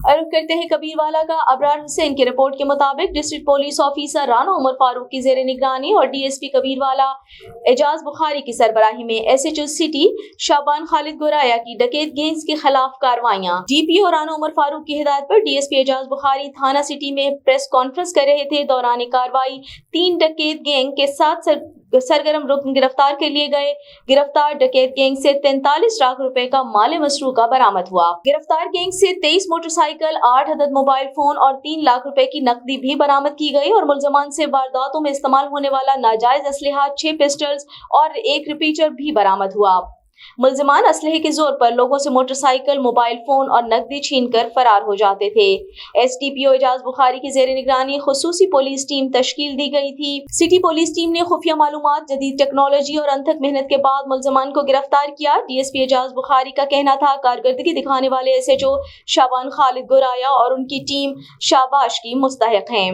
रुख करते हैं कबीरवाला का। अबरार हुसैन की रिपोर्ट के मुताबिक district police officer Rana Umar Farooq की जेर निगरानी और डीएसपी कबीरवाला एजाज बुखारी की सरबराही में एसएचओ सिटी शाबान खालिद गोराया की डकैत गैंग्स के खिलाफ कार्रवाइयां। डीपीओ राना उमर फारूक की हिदायत पर डीएसपी एजाज बुखारी थाना सिटी में प्रेस कॉन्फ्रेंस कर रहे थे। दौरान कार्रवाई 3 डकैत गैंग के 7 सरगर्म रुकन गिरफ्तार कर लिए गए। गिरफ्तार डकैत गैंग से 43 लाख रुपए का माल मसरूका बरामद हुआ। गिरफ्तार गैंग से 23 मोटरसाइकिल, 8 अदद मोबाइल फोन और 3 लाख रुपए की नकदी भी बरामद की गई और मुलजमान से वारदातों में इस्तेमाल होने वाला नाजायज असलहा 6 पिस्टल्स और 1 रिपीटर भी बरामद हुआ। मुलजमान असलहे के जोर पर लोगों से मोटरसाइकिल, मोबाइल फोन और नकदी छीन कर फरार हो जाते थे। एसडीपीओ एजाज बुखारी की जेर निगरानी खुसूसी पुलिस टीम तश्कील दी गई थी। सिटी पुलिस टीम ने खुफिया मालूमात, जदीद टेक्नोलॉजी और अनथक मेहनत के बाद मुलजमान को गिरफ्तार किया। डीएसपी एजाज बुखारी का कहना था कारकर्दगी दिखाने वाले एसएचओ शाबान खालिद गोराया और उनकी टीम शाबाश की मुस्तहिक हैं।